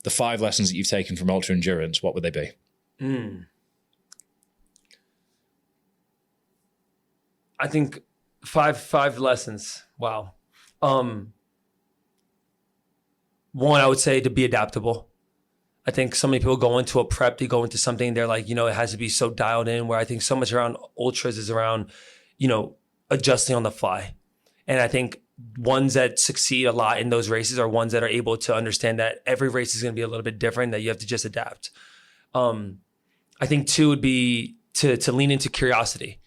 the 5 lessons that you've taken from ultra endurance, what would they be? I think five lessons. Wow. One, I would say to be adaptable. I think so many people go into a prep, they go into something, they're like, it has to be so dialed in, where I think so much around ultras is around, adjusting on the fly. And I think ones that succeed a lot in those races are ones that are able to understand that every race is going to be a little bit different, that you have to just adapt. I think 2 would be to lean into curiosity.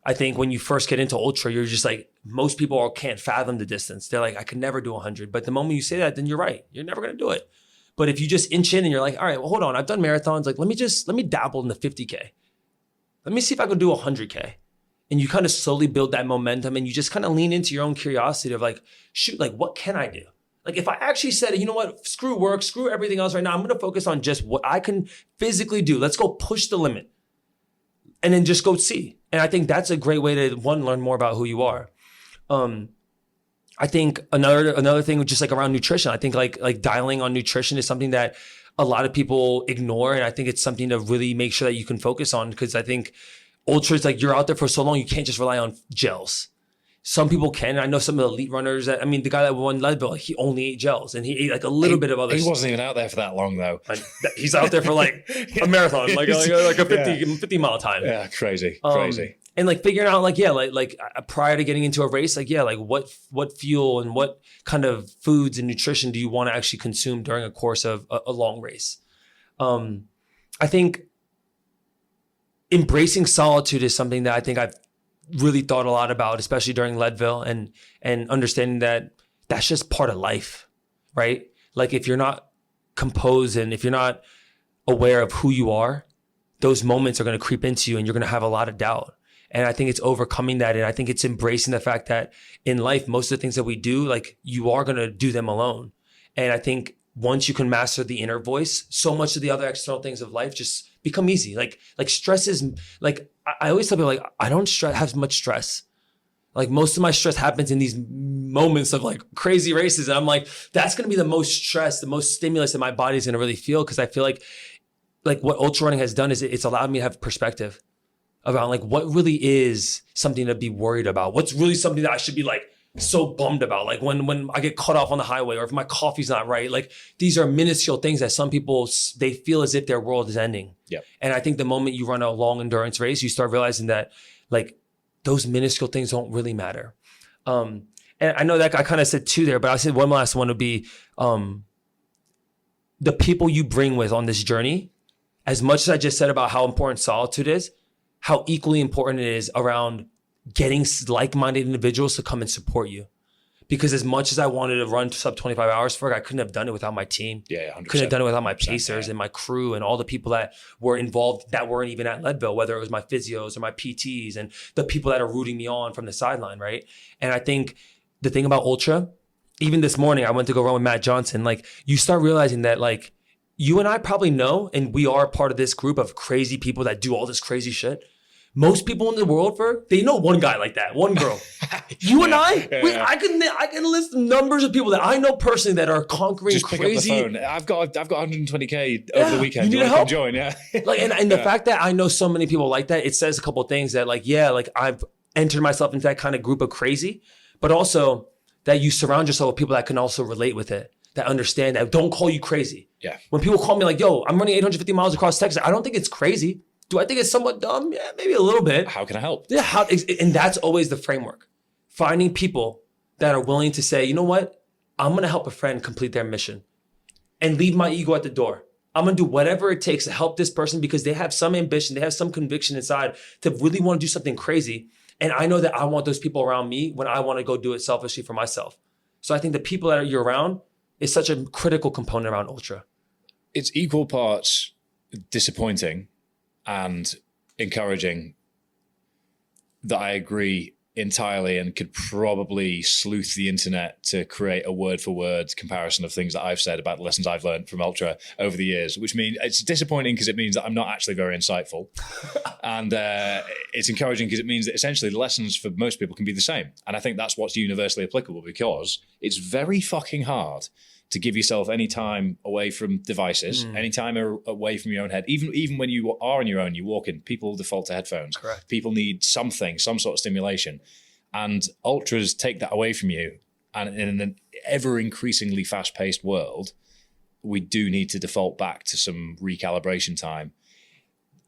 I think when you first get into ultra, you're just like, most people can't fathom the distance. They're like, I could never do 100. But the moment you say that, then you're right. You're never going to do it. But if you just inch in and you're like, all right, well, hold on. I've done marathons. Like, let me dabble in the 50K. Let me see if I could do 100K. And you kind of slowly build that momentum, and you just kind of lean into your own curiosity of like, shoot, like, what can I do? Like, if I actually said, you know what, screw work, screw everything else right now. I'm going to focus on just what I can physically do. Let's go push the limit and then just go see. And I think that's a great way to, one, learn more about who you are. I think another thing just like around nutrition, I think like dialing on nutrition is something that a lot of people ignore. And I think it's something to really make sure that you can focus on, because I think ultras, like, you're out there for so long, you can't just rely on gels. Some people can. I know some of the elite runners the guy that won Leadville, he only ate gels, and he ate like a little bit of other He stuff. wasn't even out there for that long though. He's out there for like a marathon, like a 50 mile time. Yeah, crazy. And like figuring out like prior to getting into a race, like what fuel and what kind of foods and nutrition do you want to actually consume during a course of a long race? I think embracing solitude is something that I think I've really thought a lot about, especially during Leadville, and understanding that that's just part of life, right? Like, if you're not composed and if you're not aware of who you are, those moments are going to creep into you and you're going to have a lot of doubt. And I think it's overcoming that. And I think it's embracing the fact that in life, most of the things that we do, like, you are going to do them alone. And I think once you can master the inner voice, so much of the other external things of life just become easy. Like stress is like, I always tell people, like, I don't have much stress. Like, most of my stress happens in these moments of like crazy races. And I'm like, that's going to be the most stress, the most stimulus that my body's going to really feel. Cause I feel like what ultra running has done is it's allowed me to have perspective around like what really is something to be worried about. What's really something that I should be like so bummed about. Like when I get cut off on the highway, or if my coffee's not right, like, these are minuscule things that some people, they feel as if their world is ending. Yeah. And I think the moment you run a long endurance race, you start realizing that like those minuscule things don't really matter. And I know that I kind of said 2 there, but I said one last one would be the people you bring with on this journey. As much as I just said about how important solitude is, how equally important it is around getting like-minded individuals to come and support you. Because as much as I wanted to run sub 25 hours for it, I couldn't have done it without my team. Yeah, 100%. Couldn't have done it without my pacers and my crew and all the people that were involved that weren't even at Leadville, whether it was my physios or my PTs and the people that are rooting me on from the sideline, right? And I think the thing about ultra, even this morning, I went to go run with Matt Johnson. Like, you start realizing that like you and I probably know, and we are part of this group of crazy people that do all this crazy shit. Most people in the world, they know one guy like that, one girl. You and I can list numbers of people that I know personally that are conquering just crazy. Pick up the phone. I've got 120K over the weekend. You need want to help? come join? Yeah. Like, and the fact that I know so many people like that, it says a couple of things that like, yeah, like I've entered myself into that kind of group of crazy, but also that you surround yourself with people that can also relate with it, that understand, that don't call you crazy. Yeah. When people call me like, yo, I'm running 850 miles across Texas, I don't think it's crazy. Do I think it's somewhat dumb? Yeah, maybe a little bit. How can I help? Yeah, and that's always the framework. Finding people that are willing to say, you know what? I'm going to help a friend complete their mission and leave my ego at the door. I'm going to do whatever it takes to help this person because they have some ambition, they have some conviction inside to really want to do something crazy. And I know that I want those people around me when I want to go do it selfishly for myself. So I think the people that you're around is such a critical component around ultra. It's equal parts disappointing and encouraging that I agree entirely, and could probably sleuth the internet to create a word for word comparison of things that I've said about the lessons I've learned from ultra over the years, which means it's disappointing because it means that I'm not actually very insightful. And it's encouraging because it means that essentially the lessons for most people can be the same. And I think that's what's universally applicable, because it's very fucking hard to give yourself any time away from devices, any time away from your own head. Even when you are on your own, you walk in, people default to headphones. Correct. People need some sort of stimulation. And ultras take that away from you. And in an ever increasingly fast-paced world, we do need to default back to some recalibration time.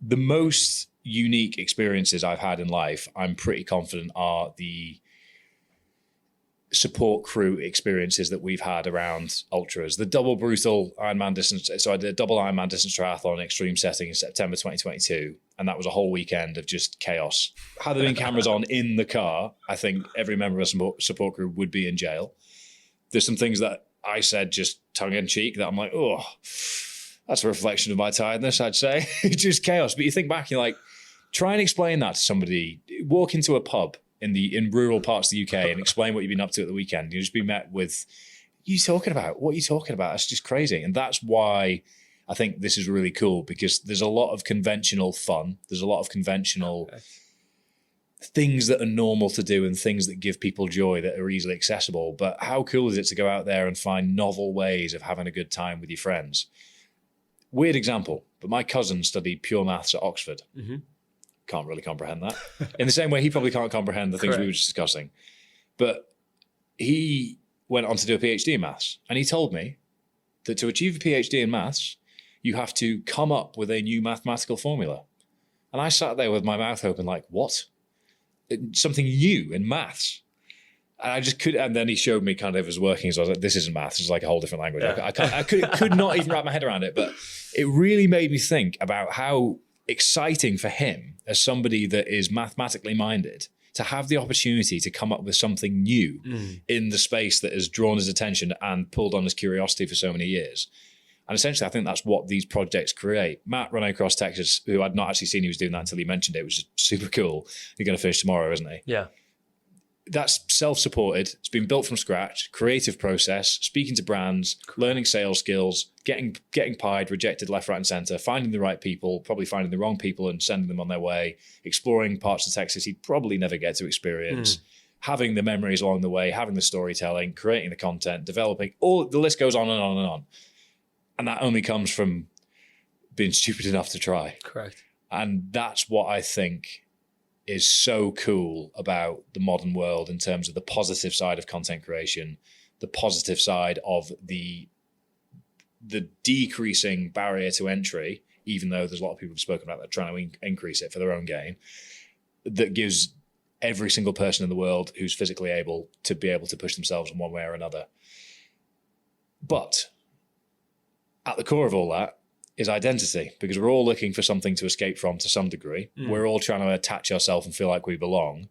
The most unique experiences I've had in life, I'm pretty confident, are the support crew experiences that we've had around ultras. The double brutal Ironman distance. So I did a double Ironman distance triathlon in extreme setting in September 2022. And that was a whole weekend of just chaos. Had there been cameras on in the car, I think every member of the support crew would be in jail. There's some things that I said just tongue in cheek that I'm like, oh, that's a reflection of my tiredness, I'd say. It's just chaos. But you think back, you're like, try and explain that to somebody. Walk into a pub in rural parts of the UK and explain what you've been up to at the weekend. You'll just be met with, what are you talking about? That's just crazy. And that's why I think this is really cool, because there's a lot of conventional fun. There's a lot of conventional things that are normal to do and things that give people joy that are easily accessible. But how cool is it to go out there and find novel ways of having a good time with your friends? Weird example, but my cousin studied pure maths at Oxford. Mm-hmm. Can't really comprehend that. In the same way, he probably can't comprehend the things we were just discussing. But he went on to do a PhD in maths. And he told me that to achieve a PhD in maths, you have to come up with a new mathematical formula. And I sat there with my mouth open like, what? Something new in maths. And I just couldn't. And then he showed me kind of his workings. I was like, this isn't maths. It's like a whole different language. Yeah. I could not even wrap my head around it. But it really made me think about how exciting for him, as somebody that is mathematically minded, to have the opportunity to come up with something new in the space that has drawn his attention and pulled on his curiosity for so many years. And essentially, I think that's what these projects create. Matt running across Texas, who I'd not actually seen he was doing that until he mentioned it, was just super cool. He's going to finish tomorrow, isn't he? Yeah. That's self-supported. It's been built from scratch, creative process, speaking to brands, learning sales skills, getting pied, rejected left, right, and center, finding the right people, probably finding the wrong people and sending them on their way, exploring parts of Texas he'd probably never get to experience, having the memories along the way, having the storytelling, creating the content, developing, all the list goes on and on and on. And that only comes from being stupid enough to try. Correct. And that's what I think is so cool about the modern world in terms of the positive side of content creation, the positive side of the decreasing barrier to entry, even though there's a lot of people who've spoken about that trying to increase it for their own gain, that gives every single person in the world who's physically able to be able to push themselves in one way or another. But at the core of all that is identity, because we're all looking for something to escape from to some degree. We're all trying to attach ourselves and feel like we belong.